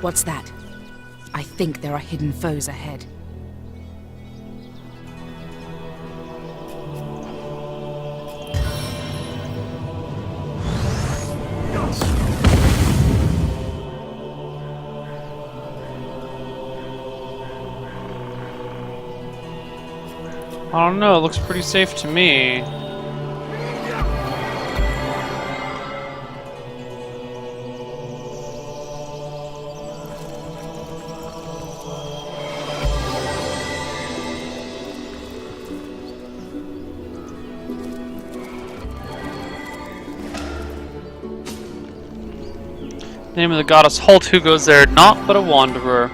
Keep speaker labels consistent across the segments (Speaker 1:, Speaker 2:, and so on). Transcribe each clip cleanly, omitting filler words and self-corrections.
Speaker 1: What's that? I think there are hidden foes ahead.
Speaker 2: I don't know, it looks pretty safe to me. Name of the goddess Halt, who goes there, naught but a wanderer.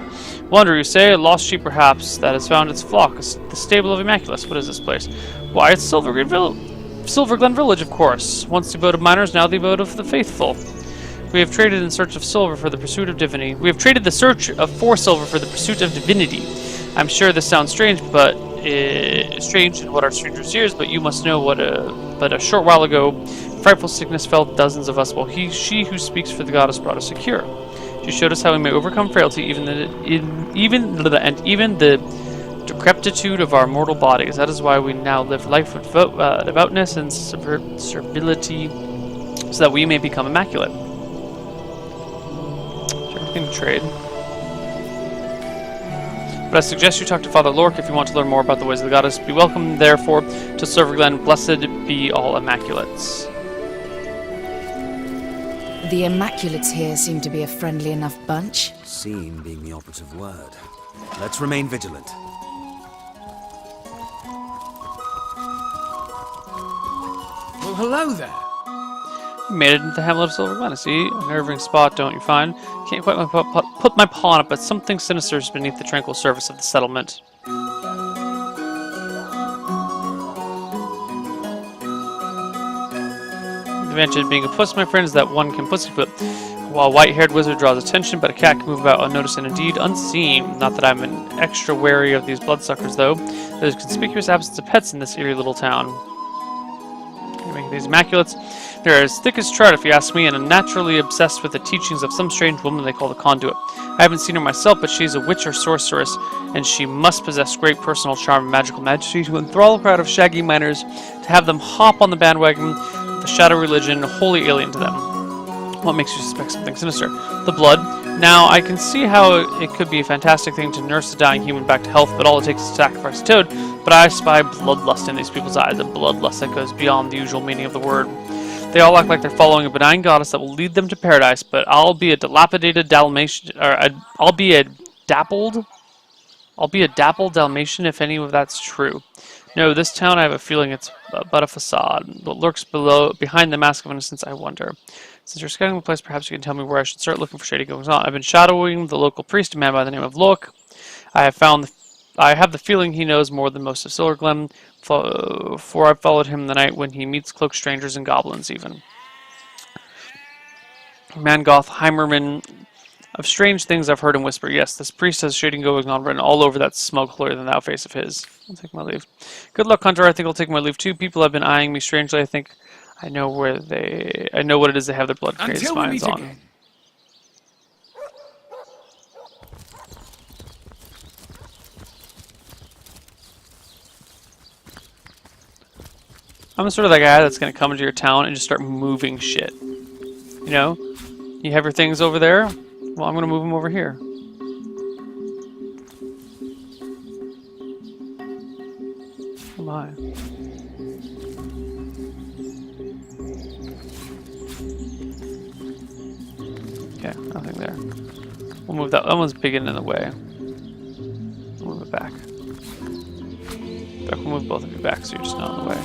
Speaker 2: Wanderer, you say? A lost sheep, perhaps, that has found its flock. The stable of Immaculus. What is this place? Why, it's Silverglen Village, of course. Once the abode of miners, now the abode of the faithful. We have traded in search of silver for the pursuit of divinity. We have traded the search for silver for the pursuit of divinity. I'm sure this sounds strange, but strange in what our strangers' ears, but you must know what but a short while ago, frightful sickness fell dozens of us, while she who speaks for the goddess brought us a cure. She showed us how we may overcome frailty, even the decrepitude of our mortal bodies. That is why we now live life with devoutness and servility, so that we may become immaculate. Sure, we can trade. But I suggest you talk to Father Lork if you want to learn more about the ways of the goddess. Be welcome, therefore, to Silverglen. Blessed be all Immaculates.
Speaker 1: The Immaculates here seem to be a friendly enough bunch.
Speaker 3: Seem being the operative word. Let's remain vigilant.
Speaker 4: Well, hello there.
Speaker 2: You made it into the hamlet of Silverglen. See, a nerving spot, don't you find? Can't quite put my paw on it, but something sinister is beneath the tranquil surface of the settlement. The advantage of being a puss, my friend, is that one can pussyfoot. While a white-haired wizard draws attention, but a cat can move about unnoticed and indeed unseen. Not that I'm an extra wary of these bloodsuckers, though. There's a conspicuous absence of pets in this eerie little town. These Immaculates, they're as thick as chart if you ask me, and I'm naturally obsessed with the teachings of some strange woman they call the Conduit. I haven't seen her myself, but she's a witch or sorceress, and she must possess great personal charm and magical majesty to enthrall a crowd of shaggy miners, to have them hop on the bandwagon, the shadow religion, wholly alien to them. What makes you suspect something sinister? The blood. Now, I can see how it could be a fantastic thing to nurse a dying human back to health, but all it takes is to sacrifice a toad. But I spy bloodlust in these people's eyes, a bloodlust that goes beyond the usual meaning of the word. They all act like they're following a benign goddess that will lead them to paradise, but I'll be a dilapidated Dalmatian, or I'll be a dappled Dalmatian if any of that's true. No, this town, I have a feeling it's but a facade. What lurks behind the mask of innocence, I wonder. Since you're scouting the place, perhaps you can tell me where I should start looking for shady goings on. I've been shadowing the local priest, a man by the name of Lork. I have the feeling he knows more than most of Silverglen, for I followed him the night when he meets cloaked strangers and goblins, even. Mangoth Heimerman, of strange things I've heard him whisper. Yes, this priest has shady goings on written all over that smug holier-than-thou face of his. I'll take my leave. Good luck, Hunter. I think I'll take my leave, too. People have been eyeing me strangely. I think I know what it is they have their blood-crazed spines on.
Speaker 4: Again.
Speaker 2: I'm the sort of that guy that's going to come into your town and just start moving shit. You know? You have your things over there? Well, I'm going to move them over here. Oh my. Okay, nothing there. We'll move that. That one's big and in the way. We'll move it back. We'll move both of you back so you're just not in the way.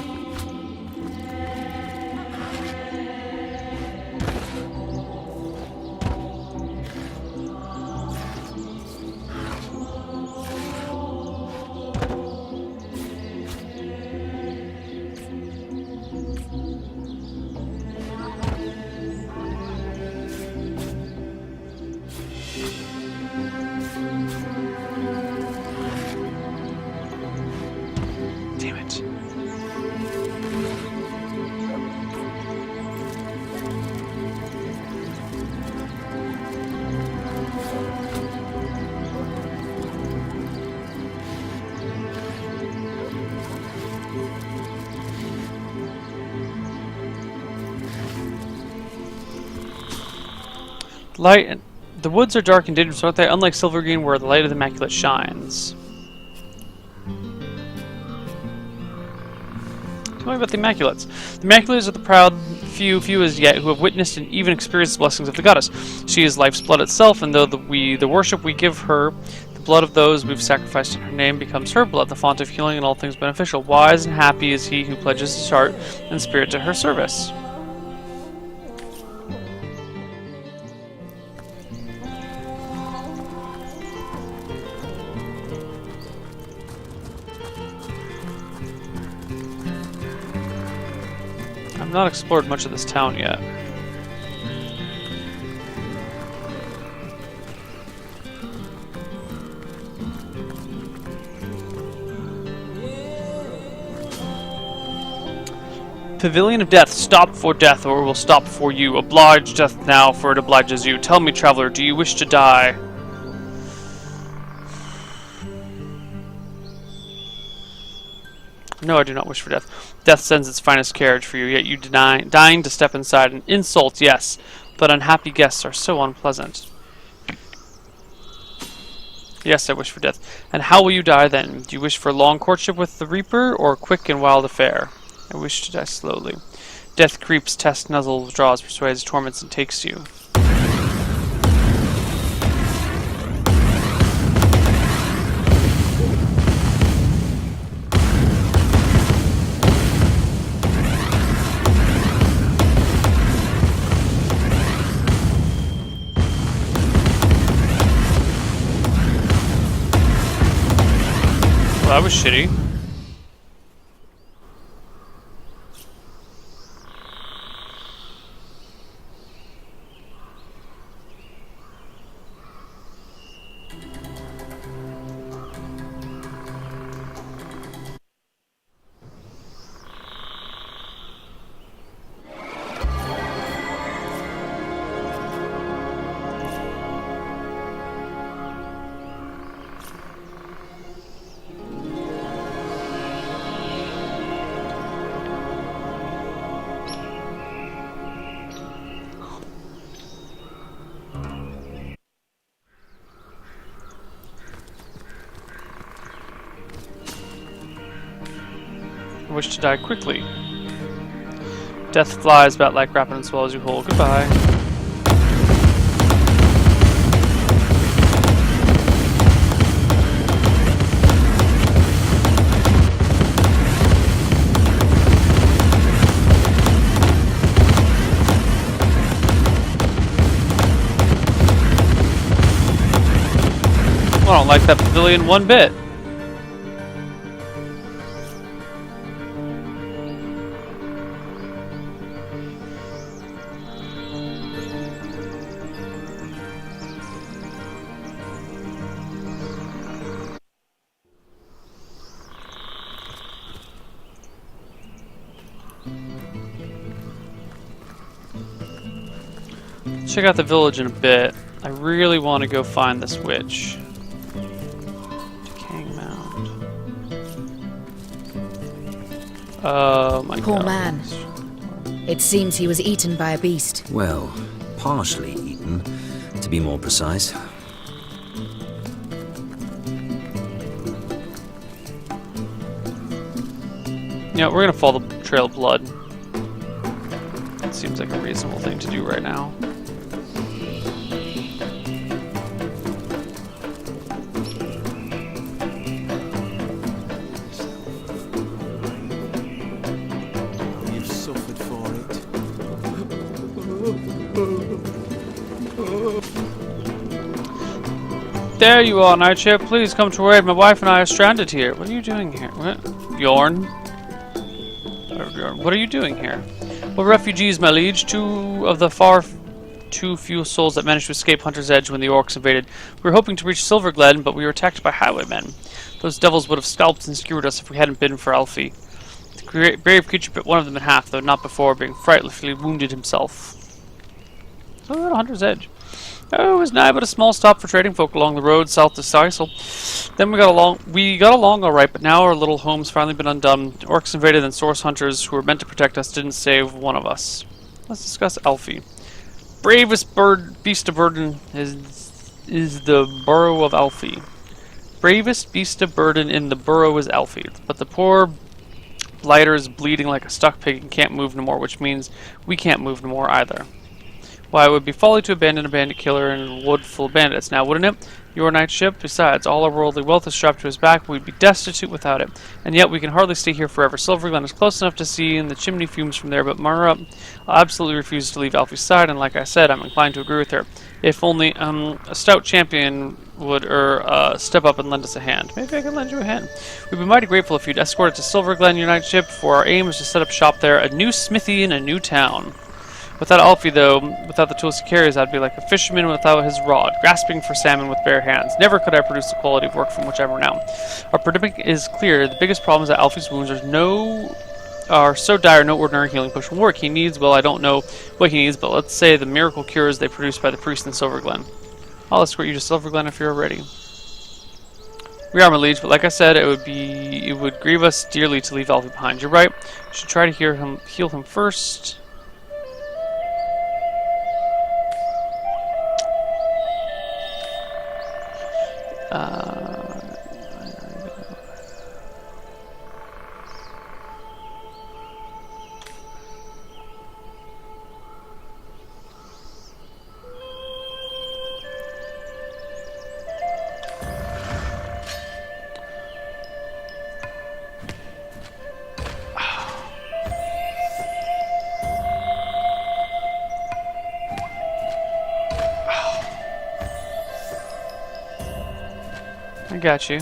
Speaker 2: The woods are dark and dangerous, aren't they? Unlike Silvergreen, where the light of the Immaculate shines. Tell me about the Immaculates. The Immaculates are the proud few as yet, who have witnessed and even experienced the blessings of the goddess. She is life's blood itself, and though the worship we give her, the blood of those we've sacrificed in her name, becomes her blood, the font of healing and all things beneficial. Wise and happy is he who pledges his heart and spirit to her service. I've not explored much of this town yet. Pavilion of Death, stop for death, or we'll stop for you. Oblige death now, for it obliges you. Tell me, traveler, do you wish to die? No, I do not wish for death. Death sends its finest carriage for you, yet you deign to step inside. An insult, yes, but unhappy guests are so unpleasant. Yes, I wish for death. And how will you die then? Do you wish for a long courtship with the Reaper, or a quick and wild affair? I wish to die slowly. Death creeps, tests, nuzzles, draws, persuades, torments, and takes you. Well, that was shitty. I wish to die quickly. Death flies about like rapid and swallows you whole. Goodbye. I don't like that pavilion one bit. Check out the village in a bit. I really want to go find this witch. Decaying mound. Oh my god.
Speaker 1: Poor man. It seems he was eaten by a beast.
Speaker 3: Well, partially eaten, to be more precise.
Speaker 2: Yeah, we're gonna follow the trail of blood. It seems like a reasonable thing to do right now.
Speaker 4: You've suffered for it.
Speaker 2: There you are, Nightshade. Please come to our aid. My wife and I are stranded here. What are you doing here? What? Bjorn? What are you doing here? We're refugees, my liege. Two of the far too few souls that managed to escape Hunter's Edge when the orcs invaded. We were hoping to reach Silverglen, but we were attacked by highwaymen. Those devils would have scalped and skewered us if we hadn't been for Alfie. The brave creature bit one of them in half, though not before being frightfully wounded himself. So we're at Hunter's Edge. Oh, it was nigh but a small stop for trading folk along the road south to Sisal. Then we got along all right, but now our little home's finally been undone. Orcs invaded and source hunters who were meant to protect us didn't save one of us. Let's discuss Alfie. bravest beast of burden is the burrow of Alfie. Bravest beast of burden in the burrow is Alfie, but the poor blighter is bleeding like a stuck pig and can't move no more, which means we can't move no more either. Why, it would be folly to abandon a bandit killer in a wood full of bandits now, wouldn't it? Your knightship, besides, all our worldly wealth is strapped to his back, we'd be destitute without it. And yet we can hardly stay here forever. Silverglen is close enough to see, and the chimney fumes from there, but Mara absolutely refuses to leave Alfie's side, and like I said, I'm inclined to agree with her. If only a stout champion would step up and lend us a hand. Maybe I can lend you a hand. We'd be mighty grateful if you'd escort it to Silverglen, your knightship, for our aim is to set up shop there, a new smithy in a new town. Without Alfie, though, without the tools he carries, I'd be like a fisherman without his rod, grasping for salmon with bare hands. Never could I produce the quality of work from which I'm renowned. Our predicament is clear. The biggest problem is that Alfie's wounds are so dire no ordinary healing potion will work. He needs, well, I don't know what he needs, but let's say the miracle cures they produce by the priest in Silverglen. I'll escort you to Silverglen if you're ready. We are, my liege, but like I said, it would grieve us dearly to leave Alfie behind. You're right. We should try to heal him first. I got you.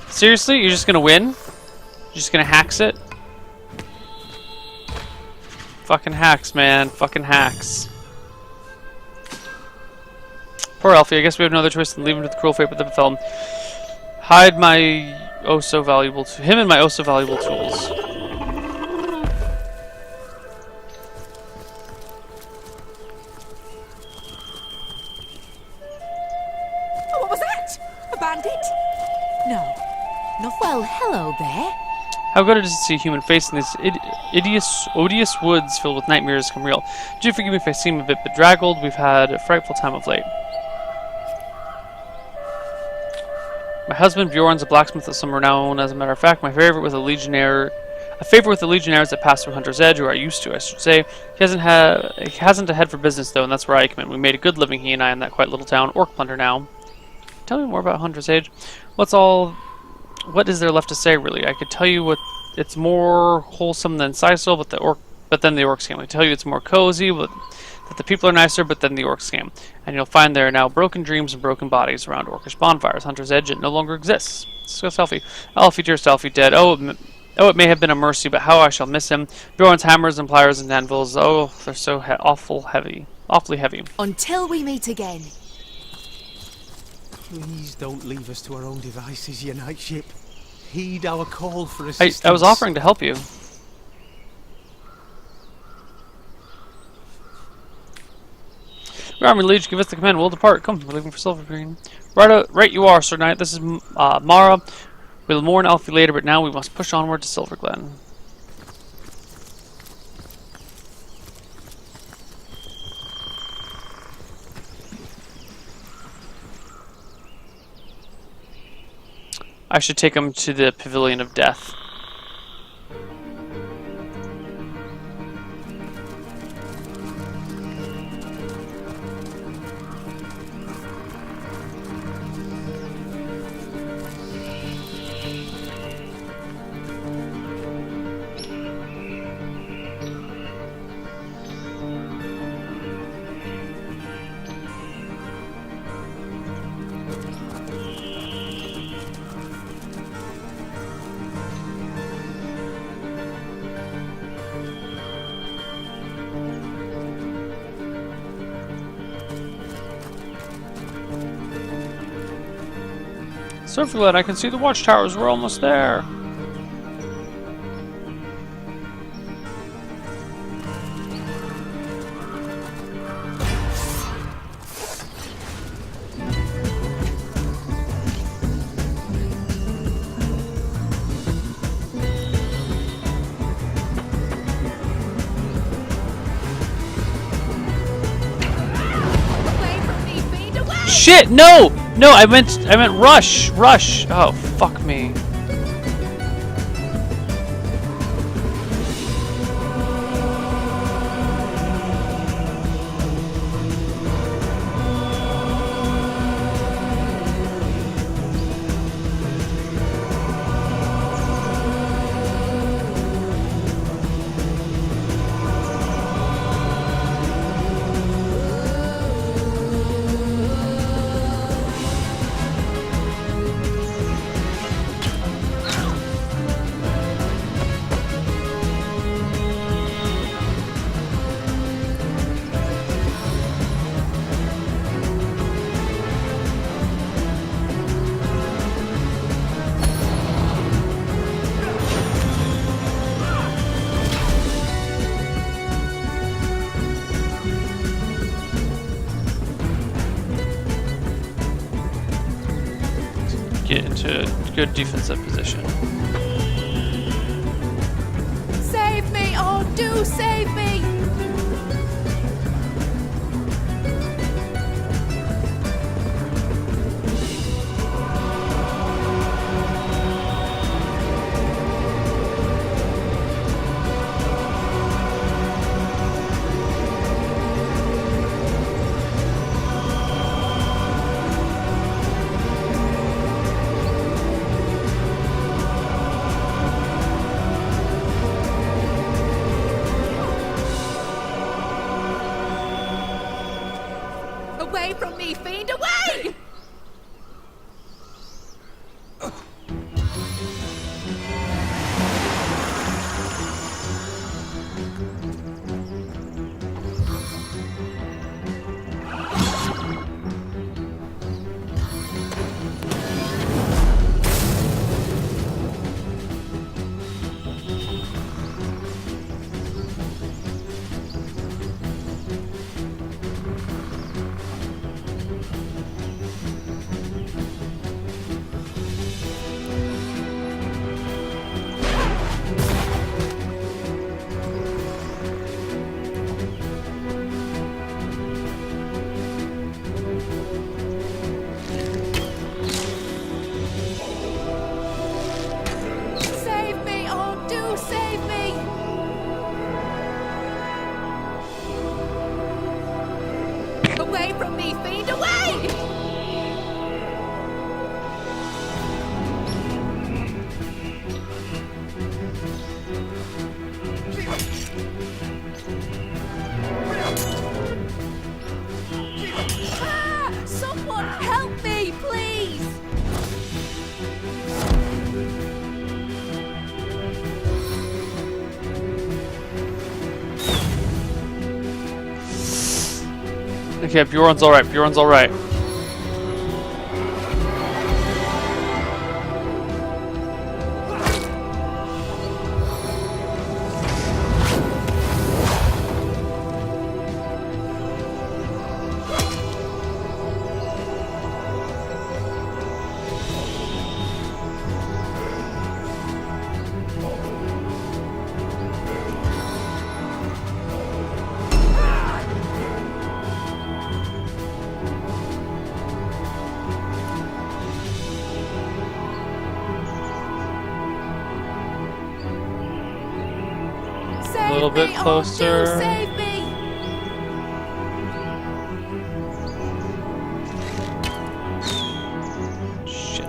Speaker 2: Seriously? You're just gonna win? You're just gonna hacks it? Fucking hacks, man. Fucking hacks. Poor Alfie. I guess we have no other choice than leave him to the cruel fate that befell him. Hide my oh so valuable him and my oh so valuable tools.
Speaker 1: Well, hello there.
Speaker 2: How good it is to see a human face in these odious woods filled with nightmares come real. Do forgive me if I seem a bit bedraggled. We've had a frightful time of late. My husband Bjorn's a blacksmith of some renown, as a matter of fact. My favorite with a legionnaire. A favorite with the legionnaires that pass through Hunter's Edge, or I used to, I should say. He hasn't a head for business, though, and that's where I come in. We made a good living, he and I, in that quiet little town. Orc plunder now. Tell me more about Hunter's Edge. What is there left to say, really? I could tell you it's more wholesome than Sisal, but then the orcs came. I tell you it's more cozy, that the people are nicer, but then the orcs came. And you'll find there are now broken dreams and broken bodies around orcish bonfires. Hunter's Edge, it no longer exists. Discuss Alfie. Alfie, dearest Alfie, dead. Oh, it may have been a mercy, but how I shall miss him. Bjorn's hammers and pliers and anvils, oh, they're so awfully heavy.
Speaker 1: Until we meet again.
Speaker 4: Please don't leave us to our own devices, your knightship. Heed our call for assistance.
Speaker 2: I was offering to help you. Army Liege, give us the command. We'll depart. Come, we're leaving for Silvergreen. Right you are, Sir Knight. This is Mara. We'll mourn Alfie later, but now we must push onward to Silverglen. I should take him to the Pavilion of Death. Silverglen, I can see the watchtowers. We're almost there. shit! No! No, I meant rush! Rush! Oh, fuck me. Get into a good defensive position.
Speaker 1: Save me! Oh, do save me! Away from me, fiend! Away! Save me! Oh, do save me! Away from me, fiend! Away! Ah! Someone help me, please!
Speaker 2: Okay, Bjorn's alright. Bjorn's alright. A little bit closer.
Speaker 1: Oh, do save me!
Speaker 2: Shit.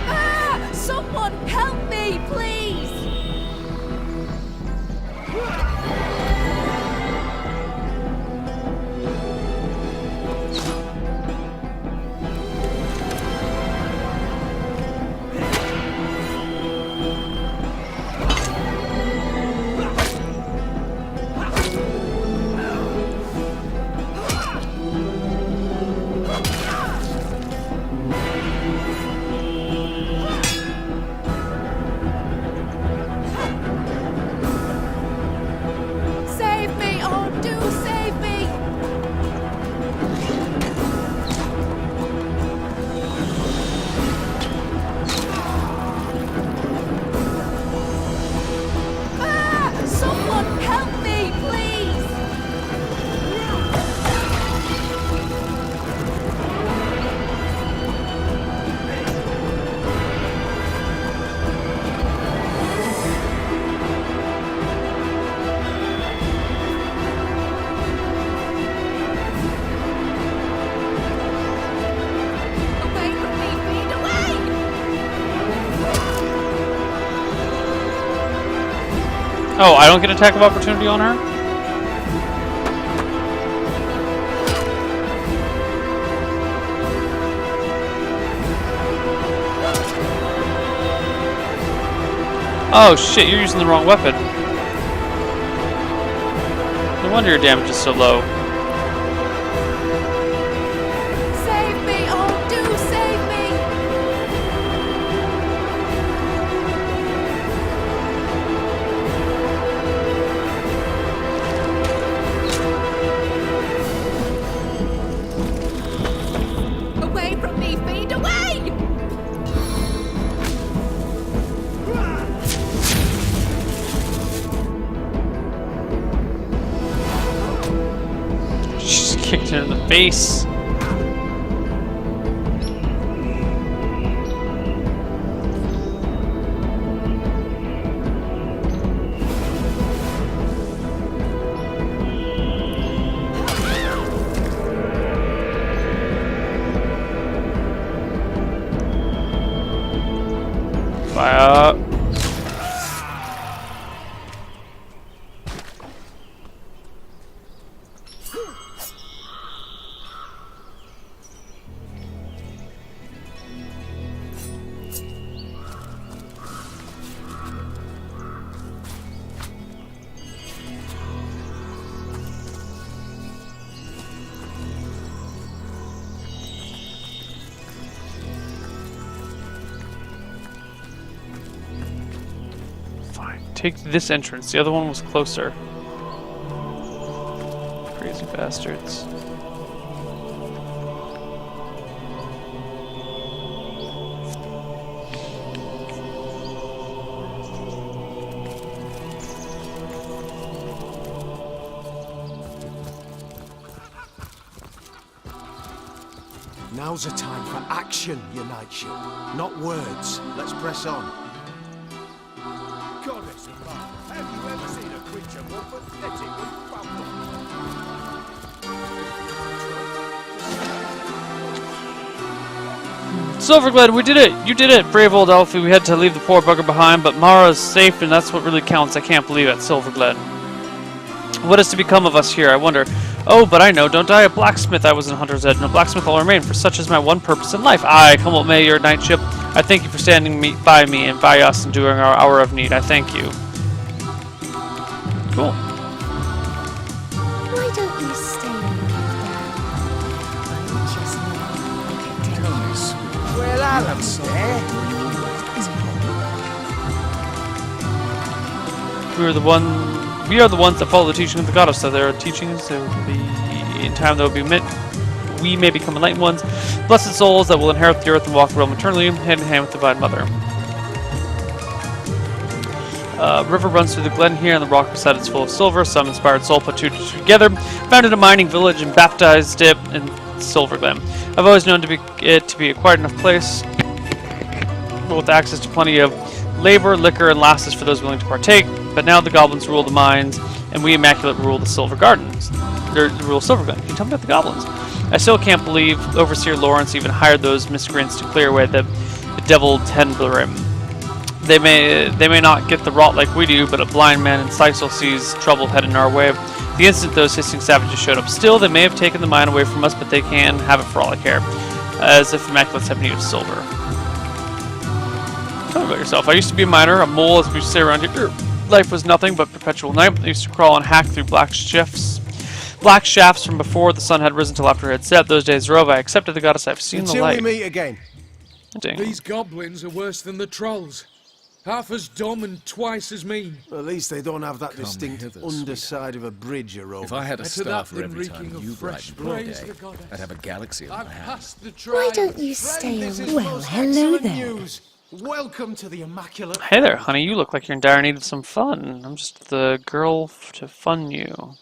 Speaker 1: Ah! Someone help me, please!
Speaker 2: Oh, I don't get attack of opportunity on her? Oh shit, you're using the wrong weapon. No wonder your damage is so low.
Speaker 1: Save me! Oh, do save me! Away from me, Feed! Away!
Speaker 2: She just kicked her in the face. Fire. Take this entrance. The other one was closer. Crazy bastards.
Speaker 4: Now's the time for action, your knightship. Not words. Let's press on.
Speaker 5: Goddess above, have you ever seen a creature more pathetic than Bumble?
Speaker 2: Silverglade, we did it! You did it! Brave old Elfie, we had to leave the poor bugger behind, but Mara's safe and that's what really counts. I can't believe it, Silverglade. What is to become of us here, I wonder? Oh, but I know, don't I? A blacksmith I was in Hunter's Edge, and a blacksmith I'll remain, for such is my one purpose in life. Aye, come what may, your knightship. I thank you for standing by me and by us and during our hour of need. I thank you. Cool.
Speaker 6: Why don't you stay with Dad?
Speaker 5: Well, Alan's there.
Speaker 2: We are the ones that follow the teaching of the goddess. So there are teachings. There will be in time there will be we may become enlightened ones, blessed souls that will inherit the earth and walk the realm eternally, hand in hand with the Divine Mother. River runs through the glen here, and the rock beside it's full of silver. Some inspired soul put two together, founded a mining village, and baptized it in Silver Glen. I've always known it to be a quiet enough place, with access to plenty of labor, liquor, and lasses for those willing to partake. But now the goblins rule the mines, and we Immaculate rule the Silver Gardens. Rule Silver Glen. Can you tell me about the goblins? I still can't believe Overseer Lawrence even hired those miscreants to clear away the devil Tenblerim. They may not get the rot like we do, but a blind man in Sisal sees trouble heading our way. The instant those hissing savages showed up. Still, they may have taken the mine away from us, but they can have it for all I care. As if Immaculates have need of silver. Tell me about yourself. I used to be a miner, a mole, as we say around here. Life was nothing but perpetual night. I used to crawl and hack through black shafts from before the sun had risen till after it had set. Those days are over. I accepted the goddess. I've seen the light.
Speaker 4: Until we meet again.
Speaker 2: Dang.
Speaker 7: These goblins are worse than the trolls. Half as dumb and twice as mean.
Speaker 4: At least they don't have that distinct
Speaker 5: hither,
Speaker 4: underside of a bridge you're over.
Speaker 5: If I had a
Speaker 7: Better
Speaker 5: star
Speaker 7: that
Speaker 5: for
Speaker 7: than
Speaker 5: every time
Speaker 7: reeking of
Speaker 5: you
Speaker 7: fresh
Speaker 5: brightened my
Speaker 7: praise
Speaker 5: day,
Speaker 7: the goddess.
Speaker 5: I'd have a galaxy on
Speaker 7: I've
Speaker 5: my hands.
Speaker 7: passed the
Speaker 6: Why
Speaker 7: trial.
Speaker 6: don't you stay
Speaker 4: This is
Speaker 6: away?
Speaker 4: most
Speaker 6: Hello
Speaker 4: excellent
Speaker 6: there.
Speaker 4: news. Welcome to the Immaculate.
Speaker 2: Hey there, honey. You look like you're in dire need of some fun. I'm just the girl to fun you.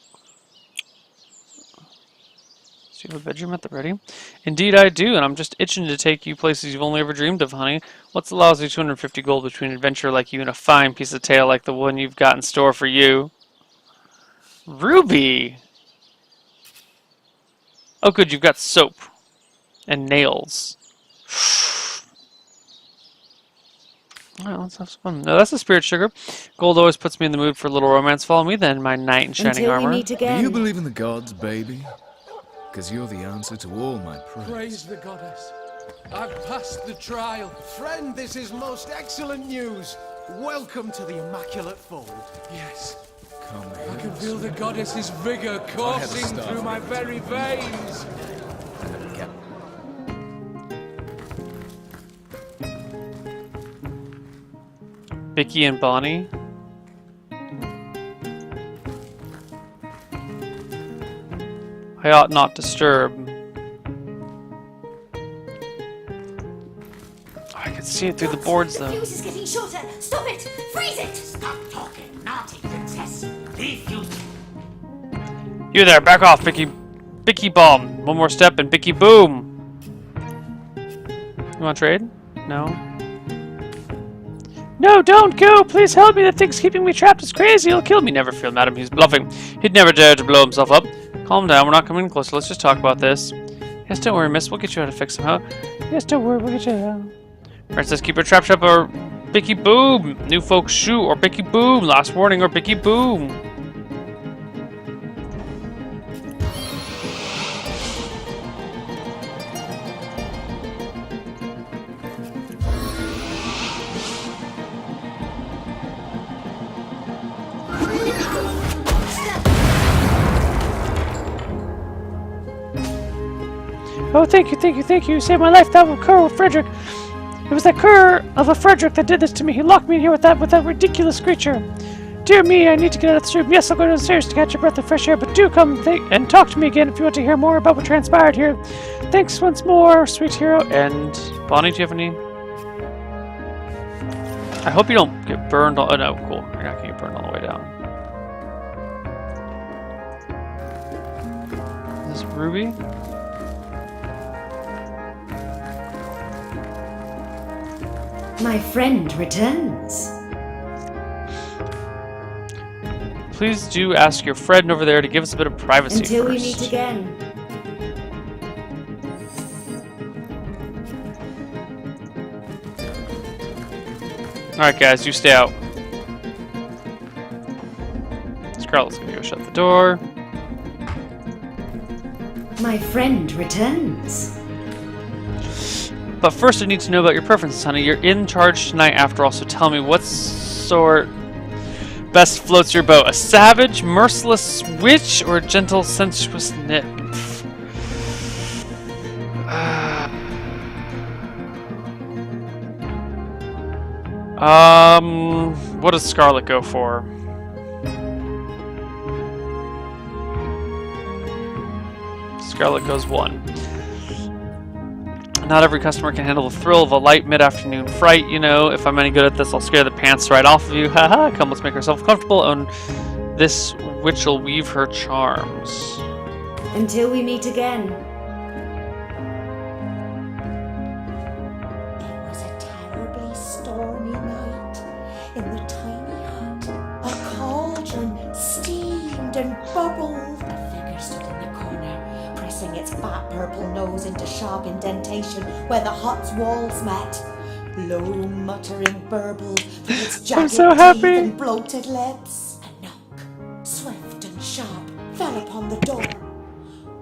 Speaker 2: Do you have a bedroom at the ready? Indeed I do, and I'm just itching to take you places you've only ever dreamed of, honey. What's the lousy 250 gold between an adventure like you and a fine piece of tale like the one you've got in store for you? Ruby! Oh good, you've got soap. And nails. Alright, let's have some fun. No, that's a spirit sugar. Gold always puts me in the mood for a little romance. Follow me then, my knight in shining
Speaker 6: Until
Speaker 2: armor.
Speaker 6: we meet
Speaker 7: Do
Speaker 6: again.
Speaker 7: you believe in the gods, baby? Because you're the answer to all my prayers.
Speaker 8: Praise the goddess. I've passed the trial.
Speaker 4: Friend, this is most excellent news. Welcome to the Immaculate Fold.
Speaker 8: Yes,
Speaker 7: Come
Speaker 8: I can
Speaker 7: here.
Speaker 8: feel the goddess's vigor coursing
Speaker 7: starve
Speaker 8: through my
Speaker 7: again.
Speaker 8: very veins.
Speaker 2: Vicky and Bonnie. I ought not disturb. I can see it through the boards though.
Speaker 6: The fuse is getting shorter. Stop it! Freeze it!
Speaker 9: Stop talking, naughty princess. The fuse.
Speaker 2: You there, back off, Vicky. Vicky bomb. One more step and Vicky boom. You want to trade? No. No, don't go! Please help me! The thing's keeping me trapped. It's crazy. He'll kill me. Never fear, madam. He's bluffing. He'd never dare to blow himself up. Calm down. We're not coming closer. Let's just talk about this. Yes, don't worry, miss. We'll get you how to fix him, huh? Yes, don't worry. We'll get you out. Princess, keep her trap shut or Bicky boom. New folks shoot or Bicky boom. Last warning or Bicky boom. Oh, thank you, thank you, thank you. You saved my life. That was Colonel Frederick. It was that cur of a Frederick that did this to me. He locked me in here with that ridiculous creature. Dear me, I need to get out of this room. Yes, I'll go downstairs to catch a breath of fresh air, but do come and talk to me again if you want to hear more about what transpired here. Thanks once more, sweet hero. And Bonnie, do you have any? I hope you don't get burned. Oh no, cool. You're not gonna get burned all the way down. Is this Ruby?
Speaker 6: My friend returns.
Speaker 2: Please do ask your friend over there to give us a bit of privacy
Speaker 6: Until we
Speaker 2: first.
Speaker 6: meet again.
Speaker 2: Alright guys, you stay out. Scarlet's gonna go shut the door.
Speaker 6: My friend returns.
Speaker 2: But first I need to know about your preferences, honey. You're in charge tonight after all, so tell me what sort best floats your boat. A savage, merciless witch, or a gentle, sensuous nymph? What does Scarlet go for? Scarlet goes 1. Not every customer can handle the thrill of a light mid-afternoon fright, you know. If I'm any good at this, I'll scare the pants right off of you. Haha, come, let's make ourselves comfortable, and this witch will weave her charms.
Speaker 6: Until we meet again.
Speaker 10: It was a terribly stormy night. In the tiny hut, a cauldron steamed and bubbled. A figure stood in the corner, pressing its fat purple nose into sharp indentation where the hut's walls met. Low muttering burbled from its jagged
Speaker 2: so
Speaker 10: teeth
Speaker 2: happy.
Speaker 10: and bloated lips. A knock, swift and sharp, fell upon the door.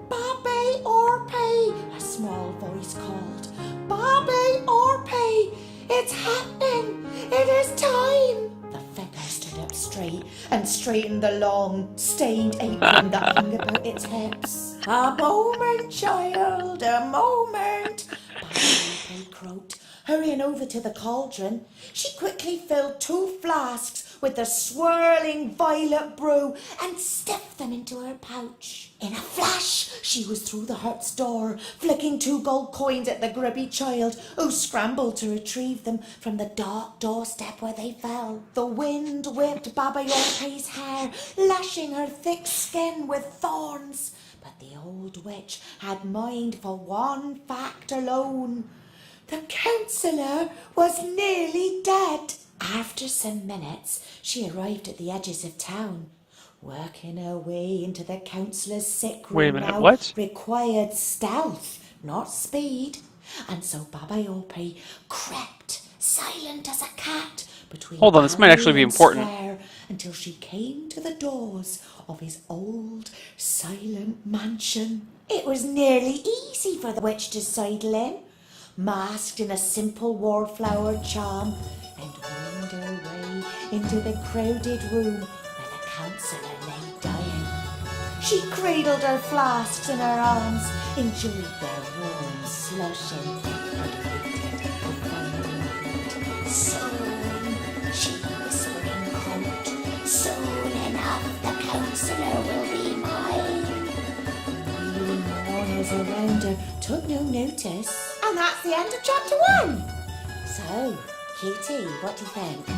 Speaker 10: Bobby Orpy, a small voice called. Bobby Orpy, it's happening. It is time. The figure stood up straight and straightened the long, stained apron that hung about its hips. A moment, child, a moment. Bobby Orpy croaked, hurrying over to the cauldron. She quickly filled 2 flasks with the swirling violet brew and stuffed them into her pouch. In a flash, she was through the hut's door, flicking 2 gold coins at the grubby child, who scrambled to retrieve them from the dark doorstep where they fell. The wind whipped Baba Yorpe's hair, lashing her thick skin with thorns. But the old witch had mind for one fact alone. The councillor was nearly dead. After some minutes, she arrived at the edges of town. Working her way into the councillor's sick room
Speaker 2: Wait a minute,
Speaker 10: now
Speaker 2: what?
Speaker 10: required stealth, not speed. And so Baba Yorpe crept silent as a cat between
Speaker 2: Hold on, this might actually be
Speaker 10: alley and
Speaker 2: important.
Speaker 10: square, until she came to the doors of his old, silent mansion. It was nearly easy for the witch to sidle in, masked in a simple wallflower charm, and winged her way into the crowded room where the councillor lay dying. She cradled her flasks in her arms, enjoyed their warm slushing, and waited for the soon, she whispering quote, soon enough the councillor will be mine. The mourners around her took no notice. And that's the end of chapter 1. So, Cutie, what do you think?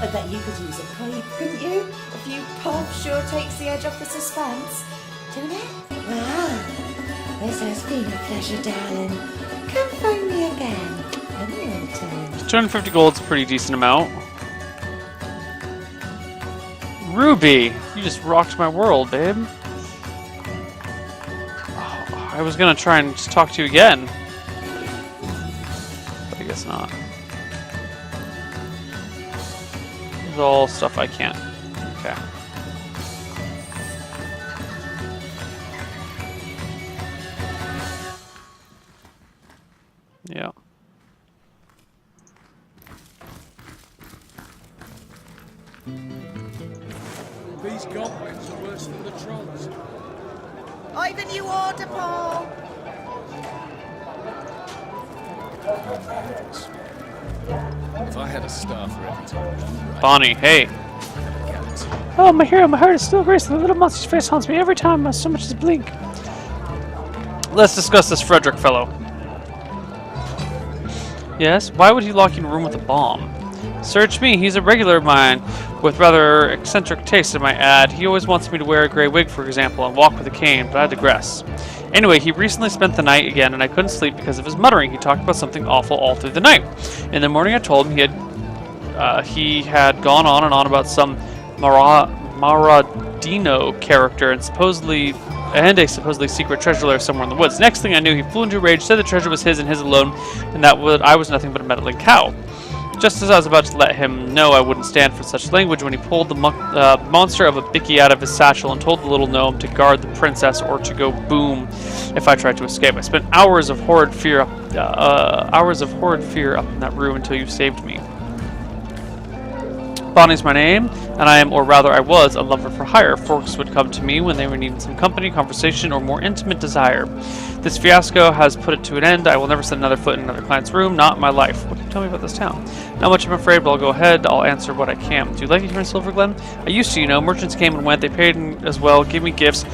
Speaker 10: I bet you could use a pipe, couldn't you? A few puffs sure takes the edge off the suspense. Doing it? Well, this has been a pleasure, darling. Come find me again another time.
Speaker 2: 250 gold's a pretty decent amount. Ruby, you just rocked my world, babe. Oh, I was gonna try and just talk to you again. But I guess not. This is all stuff I can't. Okay. Yeah.
Speaker 7: These goblins are worse than the trolls.
Speaker 10: I've a new order, Paul.
Speaker 5: If I had a star for every time.
Speaker 2: Bonnie, hey. Oh, my hero, my heart is still racing. The little monster's face haunts me every time I so much as blink. Let's discuss this Frederick fellow. Yes? Why would he lock you in a room with a bomb? Search me, he's a regular of mine, with rather eccentric tastes, I might add. He always wants me to wear a grey wig, for example, and walk with a cane, but I digress. Anyway, he recently spent the night again, and I couldn't sleep because of his muttering. He talked about something awful all through the night. In the morning I told him he had gone on and on about some Maradino character and a supposedly secret treasure lair somewhere in the woods. Next thing I knew, he flew into a rage, said the treasure was his and his alone, and that I was nothing but a meddling cow. Just as I was about to let him know I wouldn't stand for such language when he pulled the monster of a bicky out of his satchel and told the little gnome to guard the princess or to go boom if I tried to escape. I spent hours of horrid fear up in that room until you saved me. Bonnie's my name, and I am, or rather I was, a lover for hire. Folks would come to me when they were needing some company, conversation, or more intimate desire. This fiasco has put it to an end. I will never set another foot in another client's room, not in my life. What can you tell me about this town? Not much, I'm afraid, but I'll go ahead. I'll answer what I can. Do you like it here in Silver Glen? I used to, you know. Merchants came and went. They paid as well, gave me gifts.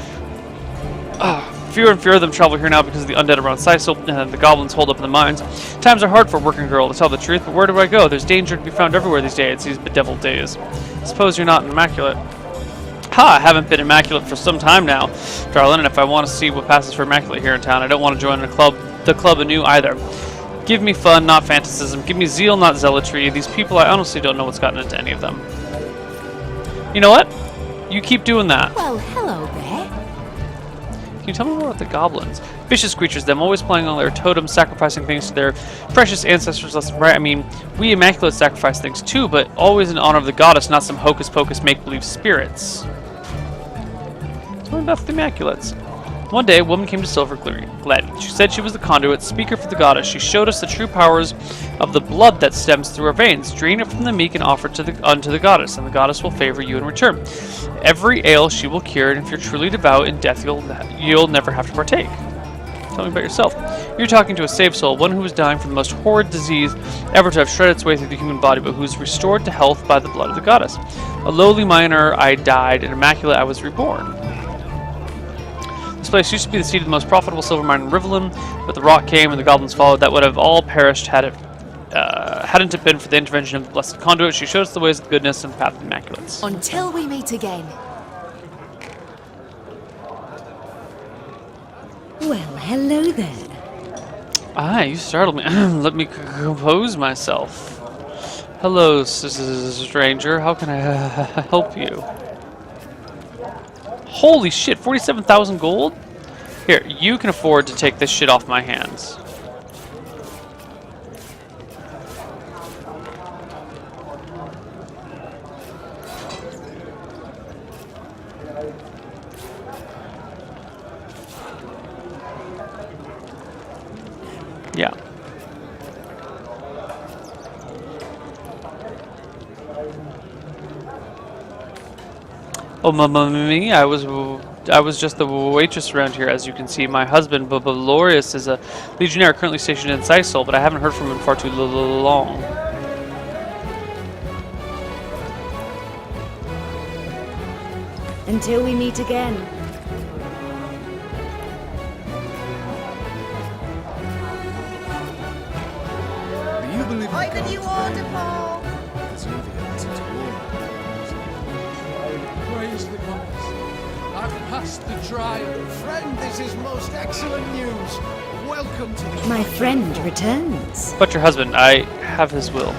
Speaker 2: Fewer and fewer of them travel here now because of the undead around Sisal and the goblins hold up in the mines. Times are hard for a working girl, to tell the truth, but where do I go? There's danger to be found everywhere these days, these bedeviled days. Suppose you're not immaculate. Ha! I haven't been immaculate for some time now, darling, and if I want to see what passes for immaculate here in town, I don't want to join the club anew either. Give me fun, not fanaticism. Give me zeal, not zealotry. These people, I honestly don't know what's gotten into any of them. You know what? You keep doing that.
Speaker 1: Well, hello there.
Speaker 2: Can you tell me more about the goblins? Vicious creatures, them always playing on their totems, sacrificing things to their precious ancestors left and right. I mean, we Immaculate sacrifice things too, but always in honor of the goddess, not some hocus-pocus make-believe spirits. Tell me about the Immaculates. One day, a woman came to Silver Glen. She said she was the conduit, speaker for the goddess. She showed us the true powers of the blood that stems through our veins. Drain it from the meek and offer it unto the goddess, and the goddess will favor you in return. Every ail she will cure, and if you're truly devout in death, you'll never have to partake. Tell me about yourself. You're talking to a saved soul, one who was dying from the most horrid disease ever to have shredded its way through the human body, but who's restored to health by the blood of the goddess. A lowly miner, I died, and immaculate, I was reborn. This place used to be the seat of the most profitable silver mine in Rivelin, but the rot came and the goblins followed. That would have all perished hadn't it been for the intervention of the blessed conduit. She showed us the ways of goodness and the path of the Immaculates.
Speaker 1: Until we meet again.
Speaker 6: Well, hello there.
Speaker 2: Ah, you startled me. Let me compose myself. Hello, stranger. How can I help you? Holy shit, 47,000 gold? Here, you can afford to take this shit off my hands. Oh, mamma mia! I was just the waitress around here, as you can see. My husband, Valorius, is a legionnaire currently stationed in Sisal, but I haven't heard from him far too long.
Speaker 6: Until we meet again.
Speaker 5: Do you believe in
Speaker 10: Why the new order, Paul?
Speaker 5: Because you're the answer to all.
Speaker 8: Praise the gods. I've passed the trial.
Speaker 4: Friend, this is most excellent news. Welcome to the...
Speaker 6: My friend returns.
Speaker 2: But your husband, I have his will.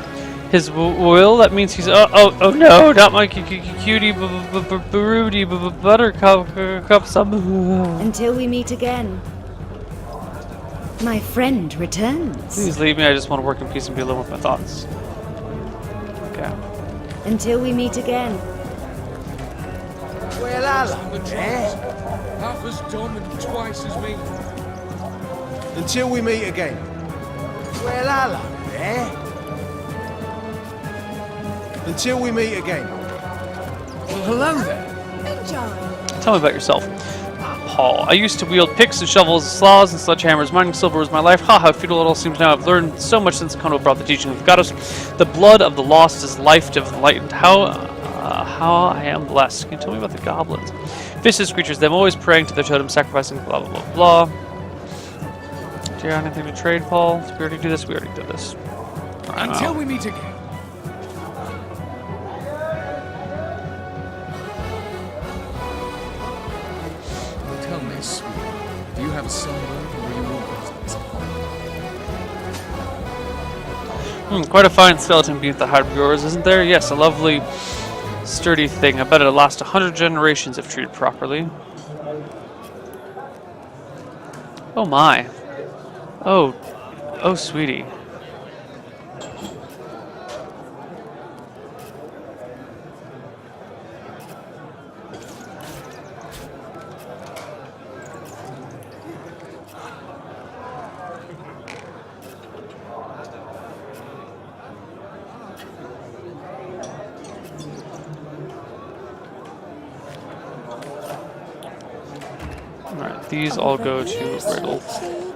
Speaker 2: His will? That means he's... Oh no, not my cutie broody buttercup some...
Speaker 6: Until we meet again. My friend returns.
Speaker 2: Please leave me, I just want to work in peace and be alone with my thoughts. Okay.
Speaker 6: Until we meet again.
Speaker 4: Well,
Speaker 8: And the
Speaker 4: hello.
Speaker 8: trials. Half as dumb and twice as me.
Speaker 4: Until we meet again. Well, hello. Until we meet again.
Speaker 5: Well, hello there.
Speaker 10: Enjoy.
Speaker 2: Tell me about yourself. Paul. I used to wield picks and shovels, saws and sledgehammers. Mining silver was my life. Ha, how futile it all seems now. I've learned so much since Kono brought the teaching of the goddess. The blood of the lost is life enlightened. How I am blessed. Can you tell me about the goblins? Vicious creatures. Them always praying to their totem, sacrificing blah blah blah blah. Do you have anything to trade, Paul? Did we already do this? We already did this.
Speaker 5: Until we meet again. Tell me, sweetie, do you have a sunburn or were you always disappointed?
Speaker 2: Quite a fine skeleton beneath the hide of yours, isn't there? Yes, a lovely, sturdy thing. I bet it'll last 100 generations if treated properly. Oh my. Oh, sweetie. Alright, these all go to Riddle.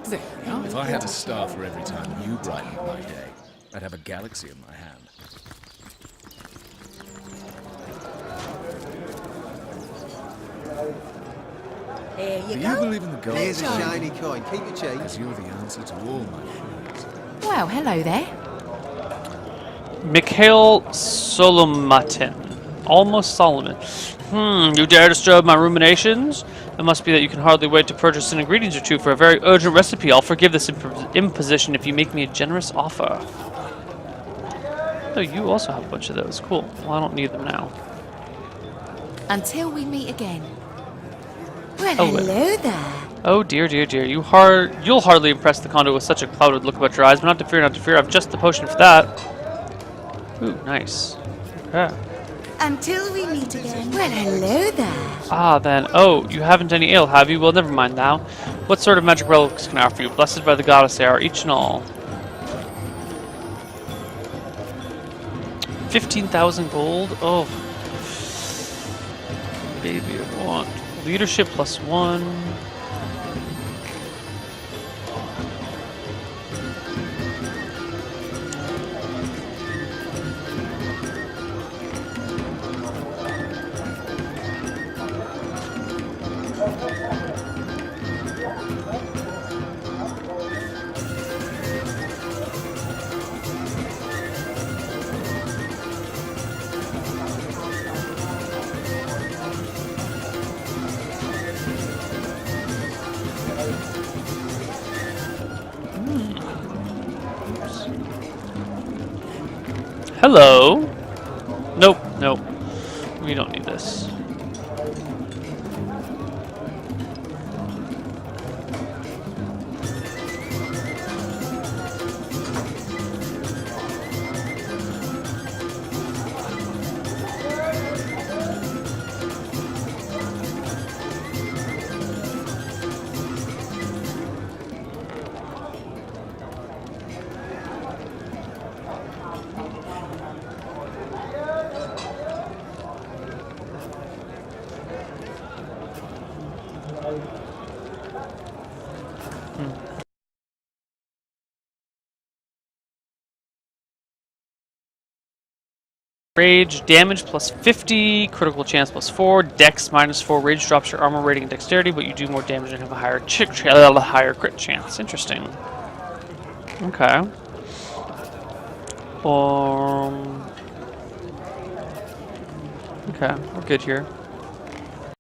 Speaker 5: There. If I had a star for every time you brightened my day, I'd have a galaxy in my hand.
Speaker 10: Here you
Speaker 5: Do
Speaker 10: go.
Speaker 5: you believe in the gods?
Speaker 4: Here's a shiny coin. Keep your change.
Speaker 5: Because you're the answer to all my fears.
Speaker 1: Well, hello there.
Speaker 2: Mikhail Solomatin. Almost Solomon. You dare disturb my ruminations? It must be that you can hardly wait to purchase an ingredient or two for a very urgent recipe. I'll forgive this imposition if you make me a generous offer. Oh, you also have a bunch of those. Cool. Well, I don't need them now.
Speaker 1: Until we meet again.
Speaker 6: Well,
Speaker 2: Oh, wait.
Speaker 6: hello there.
Speaker 2: Oh dear, dear, dear. You'll hardly impress the condo with such a clouded look about your eyes, but not to fear, not to fear. I've just the potion for that. Ooh, nice. Okay.
Speaker 10: Until we meet again.
Speaker 6: Well, hello there.
Speaker 2: Ah, then. Oh, you haven't any ale, have you? Well, never mind now. What sort of magic relics can I offer you? Blessed by the goddess they are, each and all. 15,000 gold? Oh. Baby, I want leadership +1. Hello. Nope, nope. We don't need this. Rage, damage plus 50, critical chance plus 4, dex minus 4. Rage drops your armor rating and dexterity, but you do more damage and have a higher crit chance. Interesting. Okay. Okay, we're good here.